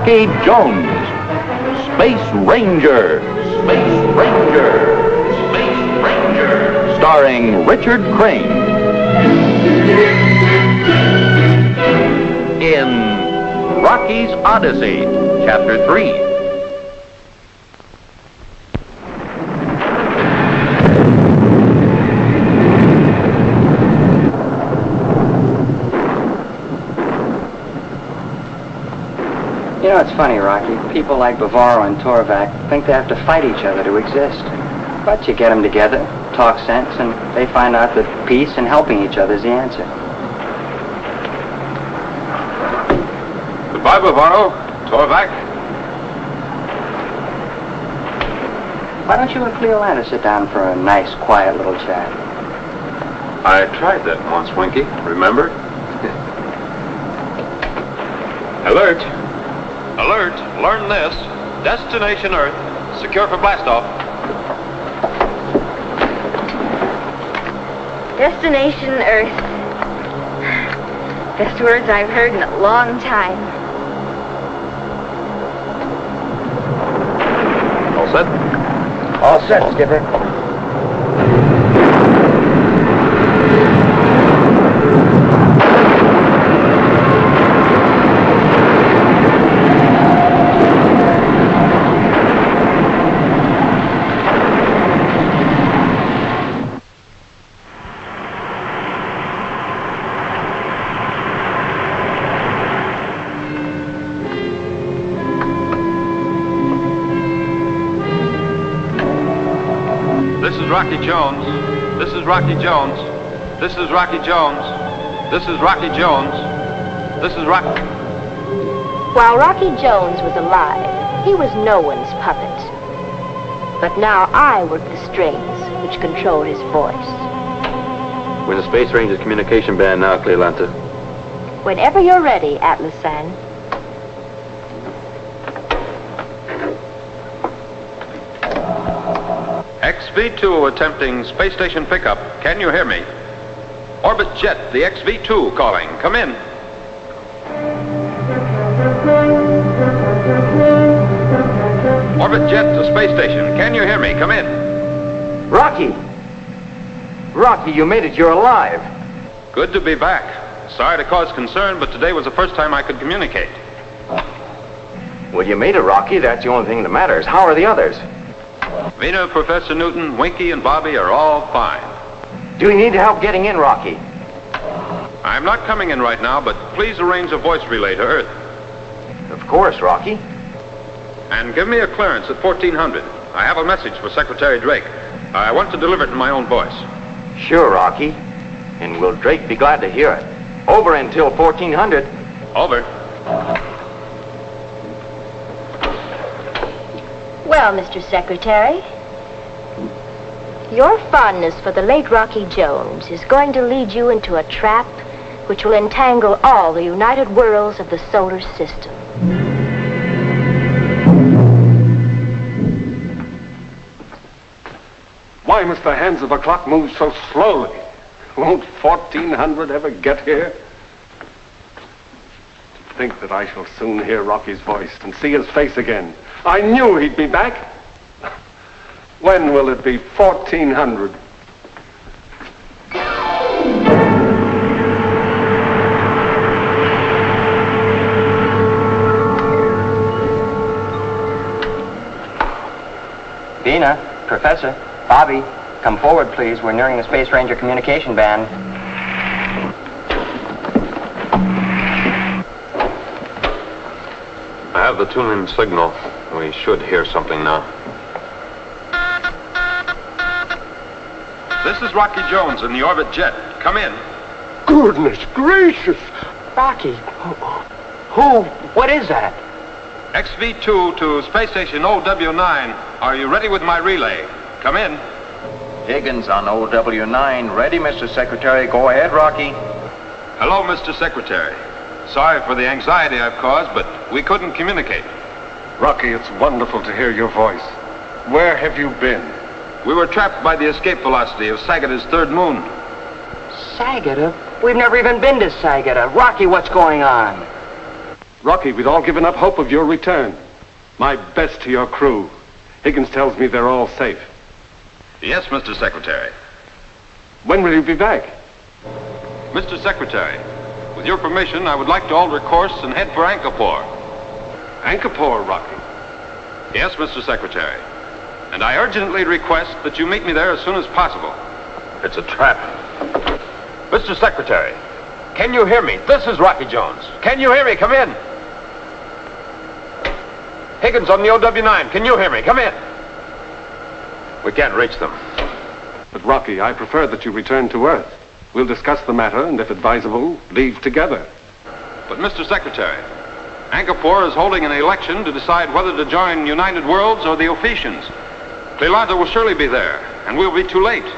Rocky Jones, Space Ranger, Space Ranger, Space Ranger, starring Richard Crane. In Rocky's Odyssey, Chapter 3. You know, it's funny, Rocky. People like Bavaro and Torvac think they have to fight each other to exist. But you get them together, talk sense, and they find out that peace and helping each other is the answer. Goodbye, Bavaro. Torvac. Why don't you and Cleolanda sit down for a nice, quiet little chat? I tried that once, Winky. Remember? Alert. Alert. Learn this. Destination Earth. Secure for blastoff. Destination Earth. Best words I've heard in a long time. All set? All set, Skipper. This is Rocky Jones. This is Rocky Jones. This is Rocky Jones. This is Rocky Jones. This is Rocky. While Rocky Jones was alive, he was no one's puppet. But now I work the strings which control his voice. We're in the Space Ranger's communication band now, Cleolanta. Whenever you're ready, Atlas-san. XV-2 attempting space station pickup. Can you hear me? Orbit Jet, the XV-2 calling. Come in. Orbit Jet to space station. Can you hear me? Come in. Rocky! Rocky, you made it. You're alive. Good to be back. Sorry to cause concern, but today was the first time I could communicate. Well, you made it, Rocky. That's the only thing that matters. How are the others? Vina, Professor Newton, Winky, and Bobby are all fine. Do you need help getting in, Rocky? I'm not coming in right now, but please arrange a voice relay to Earth. Of course, Rocky. And give me a clearance at 1400. I have a message for Secretary Drake. I want to deliver it in my own voice. Sure, Rocky. And will Drake be glad to hear it? Over until 1400. Over. Well, Mr. Secretary, your fondness for the late Rocky Jones is going to lead you into a trap which will entangle all the united worlds of the solar system. Why must the hands of a clock move so slowly? Won't 1400 ever get here? To think that I shall soon hear Rocky's voice and see his face again. I knew he'd be back. When will it be 1400? Vina, Professor, Bobby, come forward, please. We're nearing the Space Ranger communication band. I have the tune-in signal. We should hear something now. This is Rocky Jones in the Orbit Jet. Come in. Goodness gracious! Rocky, who? What is that? XV-2 to space station OW9. Are you ready with my relay? Come in. Higgins on OW9. Ready, Mr. Secretary. Go ahead, Rocky. Hello, Mr. Secretary. Sorry for the anxiety I've caused, but we couldn't communicate. Rocky, it's wonderful to hear your voice. Where have you been? We were trapped by the escape velocity of Sagada's third moon. Sagada? We've never even been to Sagada. Rocky, what's going on? Rocky, we'd all given up hope of your return. My best to your crew. Higgins tells me they're all safe. Yes, Mr. Secretary. When will you be back? Mr. Secretary, with your permission, I would like to alter course and head for Angkor. Angkor, Rocky. Yes, Mr. Secretary. And I urgently request that you meet me there as soon as possible. It's a trap. Mr. Secretary, can you hear me? This is Rocky Jones. Can you hear me? Come in. Higgins on the OW9. Can you hear me? Come in. We can't reach them. But Rocky, I prefer that you return to Earth. We'll discuss the matter and, if advisable, leave together. But, Mr. Secretary, Angkor is holding an election to decide whether to join United Worlds or the Ophesians. Cleolanta will surely be there, and we'll be too late.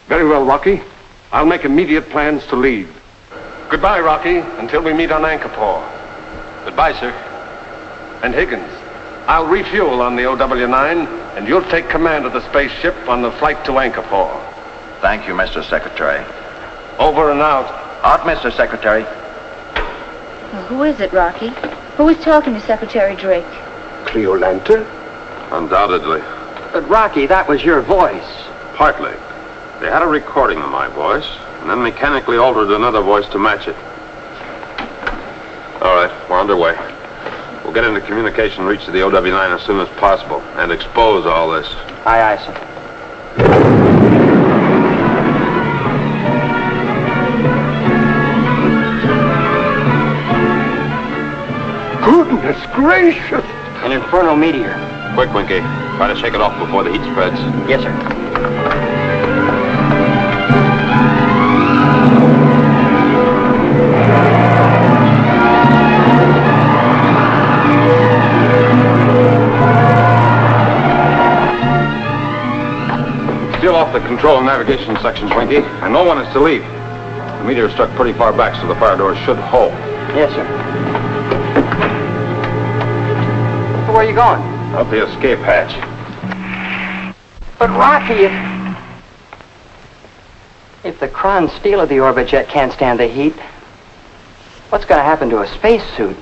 Very well, Rocky. I'll make immediate plans to leave. Goodbye, Rocky, until we meet on Angkor. Goodbye, sir. And Higgins, I'll refuel on the OW9, and you'll take command of the spaceship on the flight to Angkor. Thank you, Mr. Secretary. Over and out. Out, Mr. Secretary. Well, who is it, Rocky? Who is talking to Secretary Drake? Cleolanta? Undoubtedly. But Rocky, that was your voice. Partly. They had a recording of my voice, and then mechanically altered another voice to match it. All right, we're underway. We'll get into communication and reach the OW9 as soon as possible, and expose all this. Aye, aye, sir. Goodness gracious! An infernal meteor. Quick, Winky. Try to shake it off before the heat spreads. Yes, sir. Seal off the control and navigation sections, Winky, and no one is to leave. The meteor struck pretty far back, so the fire doors should hold. Yes, sir. So where are you going? Out the escape hatch. But Rocky, if the Kron steel of the orbit jet can't stand the heat, what's going to happen to a spacesuit?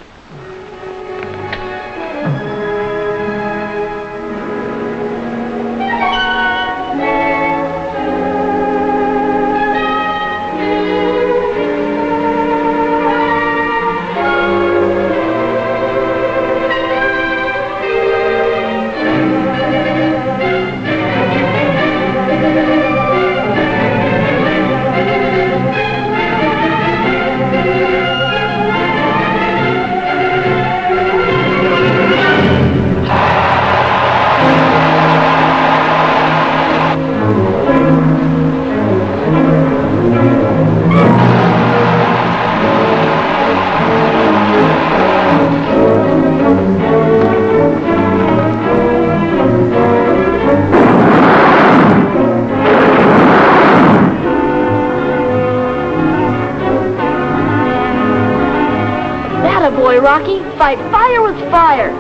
Rocky, fight fire with fire.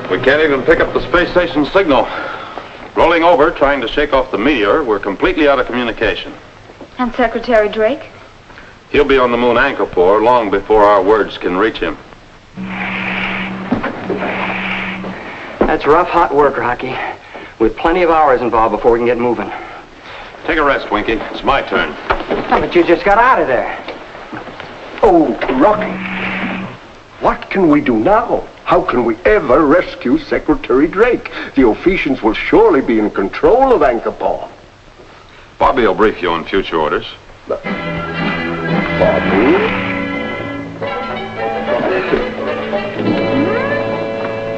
We can't even pick up the space station signal. Rolling over, trying to shake off the meteor, we're completely out of communication. And Secretary Drake? He'll be on the moon Angkor long before our words can reach him. That's rough, hot work, Rocky. With plenty of hours involved before we can get moving. Take a rest, Winky. It's my turn. Oh, but you just got out of there. Oh, Rocky. What can we do now? How can we ever rescue Secretary Drake? The Ophesians will surely be in control of Angkor. Bobby will brief you on future orders. Bobby?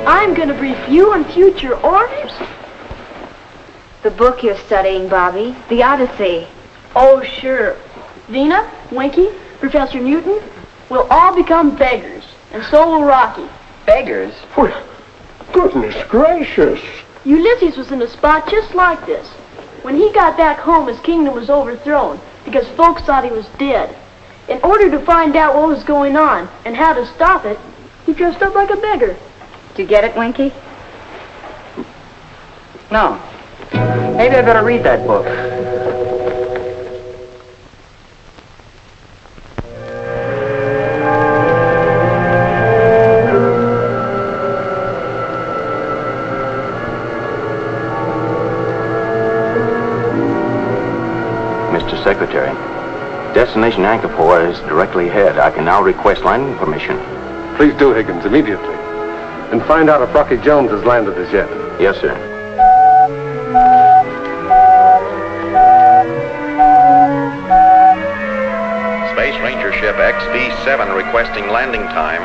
I'm going to brief you on future orders. The book you're studying, Bobby. The Odyssey. Oh, sure. Vina, Winky, Professor Newton, we'll all become beggars. And so will Rocky. Beggars? Well, goodness gracious. Ulysses was in a spot just like this. When he got back home, his kingdom was overthrown because folks thought he was dead. In order to find out what was going on and how to stop it, he dressed up like a beggar. Did you get it, Winky? No. Maybe I better read that book. Mr. Secretary, destination Angkor is directly ahead. I can now request landing permission. Please do, Higgins, immediately. And find out if Rocky Jones has landed as yet. Yes, sir. Space Ranger ship XV-7 requesting landing time.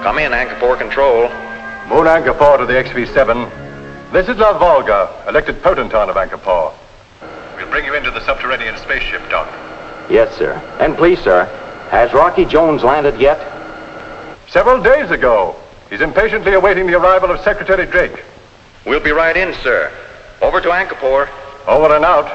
Come in, Angkor Control. Moon Angkor to the XV-7. This is La Volga, elected potentate of Angkor. We'll bring you into the subterranean spaceship, Doc. Yes, sir. And please, sir, has Rocky Jones landed yet? Several days ago. He's impatiently awaiting the arrival of Secretary Drake. We'll be right in, sir. Over to Angkor. Over and out.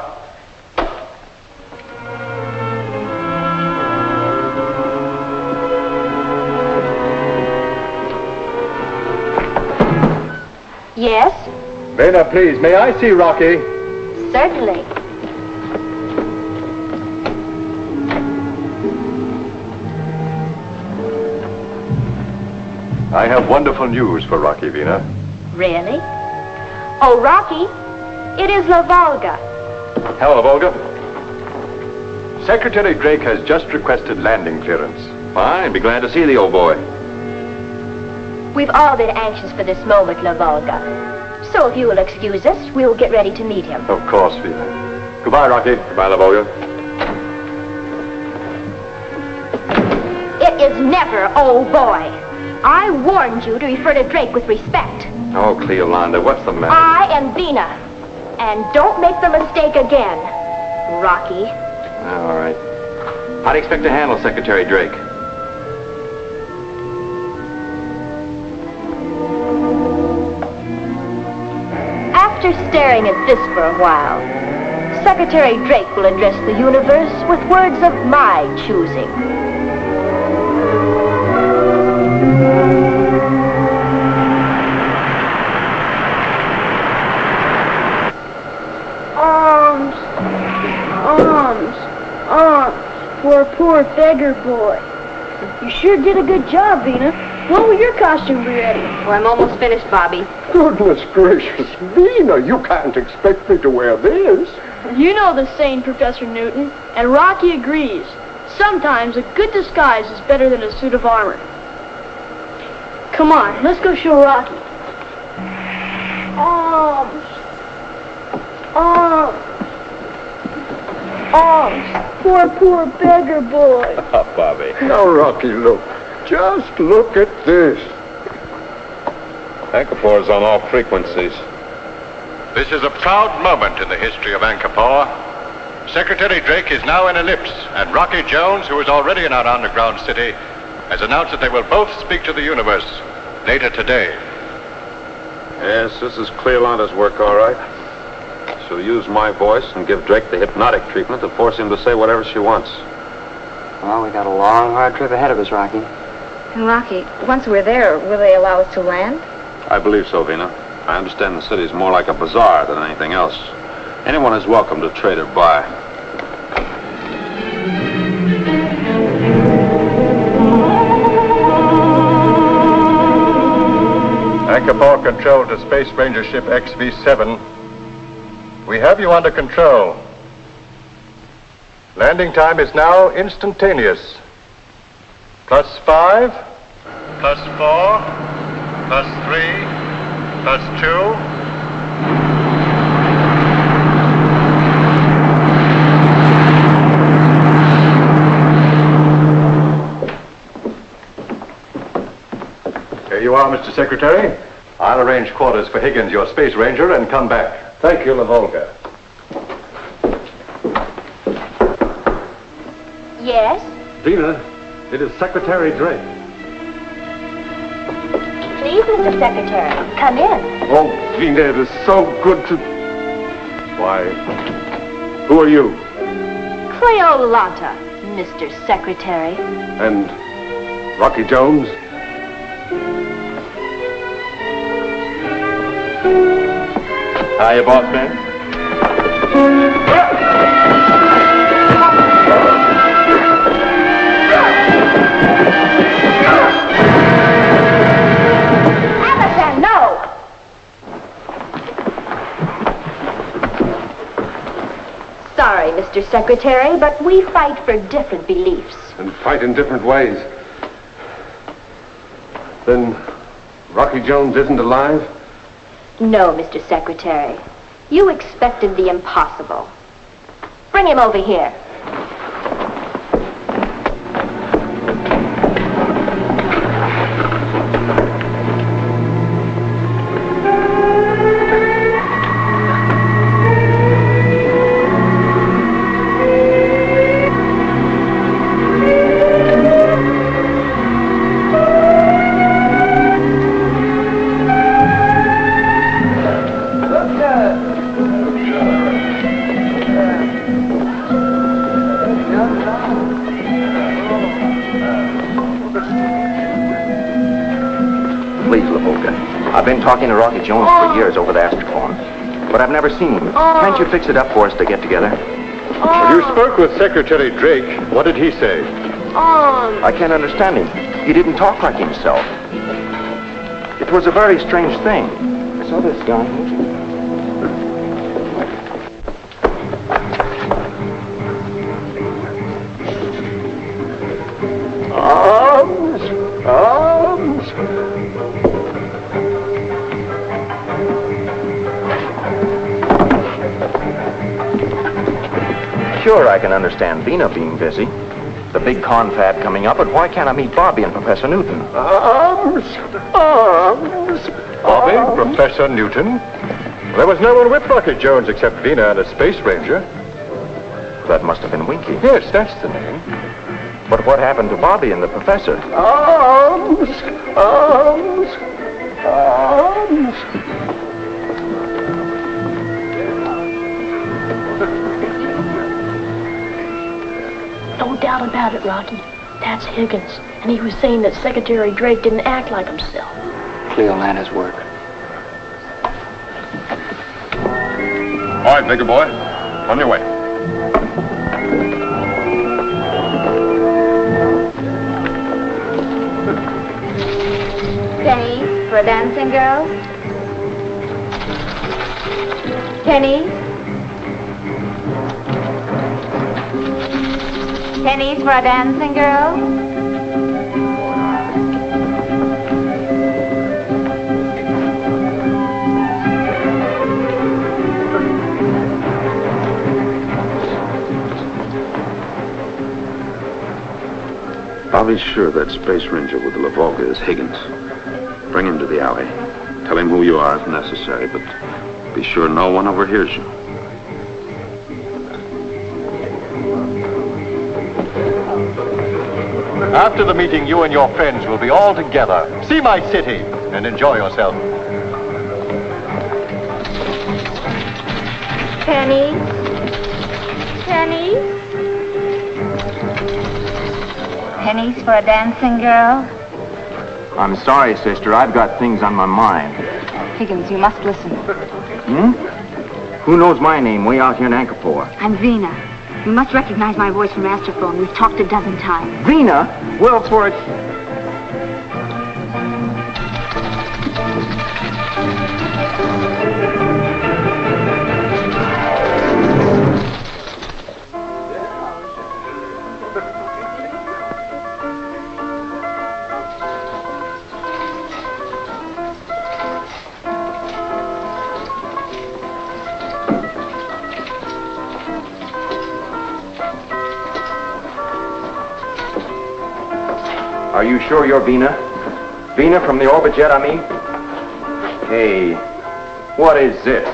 Yes, Vena, please, may I see Rocky? certainly. I have wonderful news for Rocky, Vena. Really? Oh, Rocky, it is La Volga. Hello, Volga. Secretary Drake has just requested landing clearance. Fine, be glad to see the old boy. We've all been anxious for this moment, La Volga. So if you will excuse us, we will get ready to meet him. Of course, Vena. Goodbye, Rocky. Goodbye, La Volga. It is never, oh boy. I warned you to refer to Drake with respect. Oh, Cleolanda, what's the matter? I am Vena. And don't make the mistake again, Rocky. All right. How do you expect to handle Secretary Drake? After staring at this for a while, Secretary Drake will address the universe with words of my choosing. For a poor beggar boy. You sure did a good job, Vena. When will your costume be ready? Well, I'm almost finished, Bobby. Goodness gracious, Vena, you can't expect me to wear this. You know the saying, Professor Newton, and Rocky agrees. Sometimes a good disguise is better than a suit of armor. Come on, let's go show Rocky. Poor beggar boy. Oh, Bobby. Now, Rocky, look. Just look at this. Angkor is on all frequencies. This is a proud moment in the history of Angkor. Secretary Drake is now in ellipse, and Rocky Jones, who is already in our underground city, has announced that they will both speak to the universe later today. Yes, this is Cleolanda's work, all right. She'll use my voice and give Drake the hypnotic treatment to force him to say whatever she wants. Well, we got a long, hard trip ahead of us, Rocky. And Rocky, once we're there, will they allow us to land? I believe so, Vena. I understand the city's more like a bazaar than anything else. Anyone is welcome to trade or buy. Angkor Control to Space Ranger ship XV-7. We have you under control. Landing time is now instantaneous. +5, +4, +3, +2. Here you are, Mr. Secretary. I'll arrange quarters for Higgins, your Space Ranger, and come back. Thank you, La Volga. Yes? Vena, it is Secretary Drake. Please, Mr. Secretary, come in. Oh, Vena, it is so good to... Why, who are you? Cleolanta, Mr. Secretary. And Rocky Jones? Hiya, boss man. Anderson, no! Sorry, Mr. Secretary, but we fight for different beliefs. And fight in different ways. Then Rocky Jones isn't alive? No, Mr. Secretary. You expected the impossible. Bring him over here. Please, Lavoca. I've been talking to Rocky Jones for years over the astrophone, but I've never seen him. Can't you fix it up for us to get together? When you spoke with Secretary Drake, what did he say? I can't understand him. He didn't talk like himself. It was a very strange thing. I saw this guy. Arms! Sure, I can understand Vina being busy. The big confab coming up, but why can't I meet Bobby and Professor Newton? Arms! Arms! Bobby, Professor Newton? There was no one with Rocky Jones except Vina and a space ranger. That must have been Winky. Yes, that's the name. But what happened to Bobby and the Professor? Arms! Arms! Arms! No doubt about it, Rocky. That's Higgins. And he was saying that Secretary Drake didn't act like himself. Cleolana's work. All right, bigger boy. On your way. Penny for a dancing girl. Penny. Pennies for a dancing girl. Bobby's sure that space ranger with the Lavolga is Higgins. Bring him to the alley. Tell him who you are if necessary, but be sure no one overhears you. After the meeting, you and your friends will be all together. See my city and enjoy yourself. Penny. Penny. Pennies for a dancing girl. I'm sorry, sister. I've got things on my mind. Higgins, you must listen. Who knows my name way out here in Ankapore? I'm Vina. You must recognize my voice from Astrophone. We've talked a dozen times. Vina? Well, for it. Are you sure you're Vina? Vina from the orbit jet, I mean? Hey, what is this?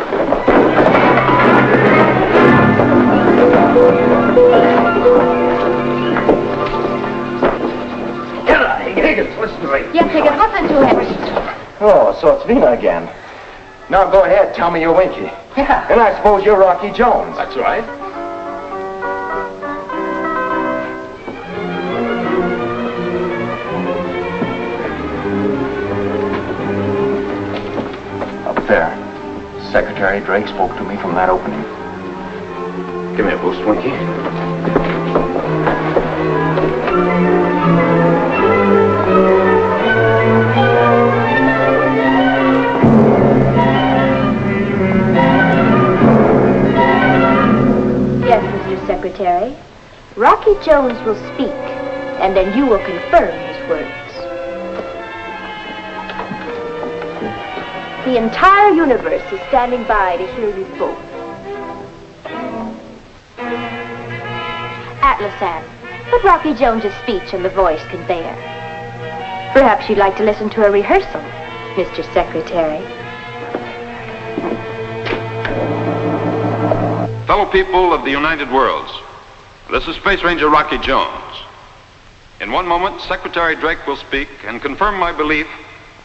Higgins, listen to me. Yes, Higgins, listen to him. Oh, so it's Vina again. Now go ahead, tell me you're Winky. Yeah. And I suppose you're Rocky Jones. That's right. Up there. Secretary Drake spoke to me from that opening. Give me a boost, Winky. Yes, Mr. Secretary. Rocky Jones will speak, and then you will confirm his words. The entire universe is standing by to hear you both. Atlasan, put Rocky Jones's speech on the voice conveyor. Perhaps you'd like to listen to a rehearsal, Mr. Secretary. Fellow people of the United Worlds, this is Space Ranger Rocky Jones. In one moment, Secretary Drake will speak and confirm my belief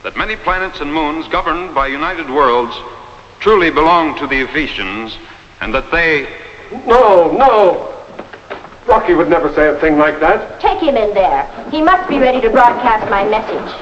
that many planets and moons governed by United Worlds truly belong to the Ephesians, and that they... No! Rocky would never say a thing like that. Take him in there. He must be ready to broadcast my message.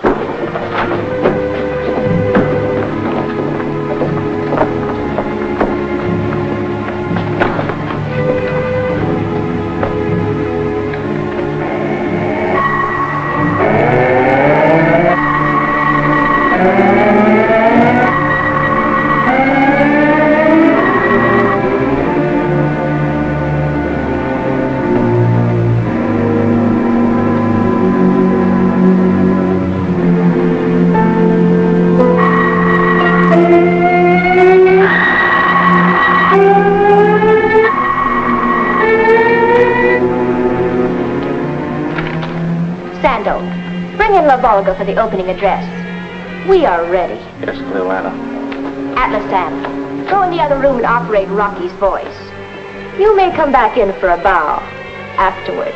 Volga for the opening address. We are ready. Yes, Cleolana. Atlasan, go in the other room and operate Rocky's voice. You may come back in for a bow afterwards.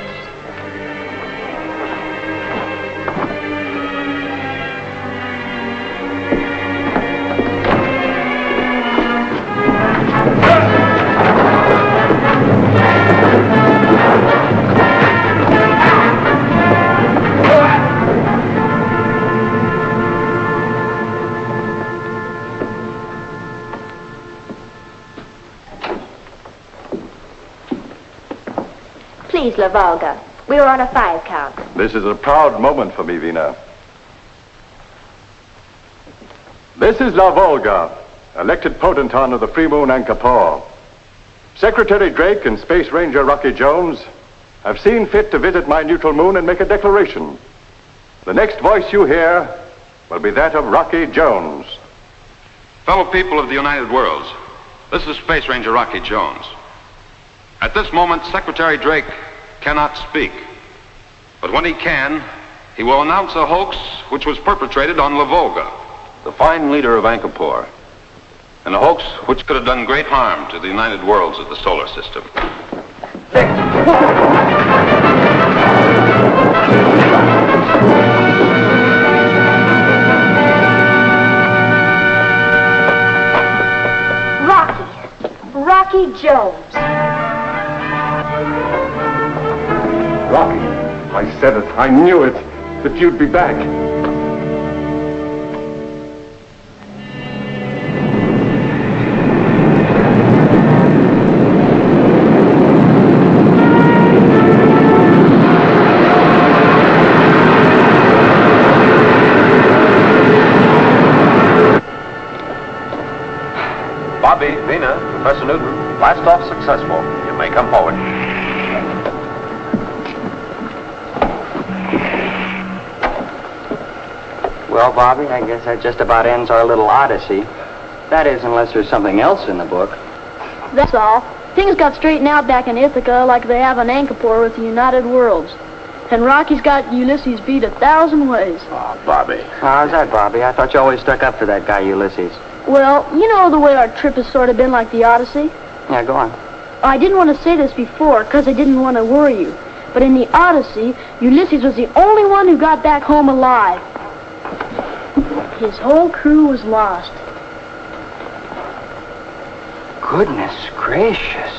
Please, La Volga. We are on a 5 count. This is a proud moment for me, Vina. This is La Volga, elected potentate of the free moon Ankapor. Secretary Drake and Space Ranger Rocky Jones have seen fit to visit my neutral moon and make a declaration. The next voice you hear will be that of Rocky Jones. Fellow people of the United Worlds, this is Space Ranger Rocky Jones. At this moment, Secretary Drake cannot speak. But when he can, he will announce a hoax which was perpetrated on La Volga, the fine leader of Ankapor, and a hoax which could have done great harm to the United Worlds of the solar system. Rocky Jones. Rocky, I said it. I knew it. That you'd be back. Bobby, Vina, Professor Newton, blast off successful. You may come forward. Well, Bobby, I guess that just about ends our little Odyssey. That is, unless there's something else in the book. That's all. Things got straightened out back in Ithaca like they have on Ankapor with the United Worlds. And Rocky's got Ulysses beat 1,000 ways. Oh, Bobby. How's that, Bobby? I thought you always stuck up for that guy, Ulysses. Well, you know the way our trip has sort of been like the Odyssey? Yeah, go on. I didn't want to say this before because I didn't want to worry you. But in the Odyssey, Ulysses was the only one who got back home alive. His whole crew was lost. Goodness gracious.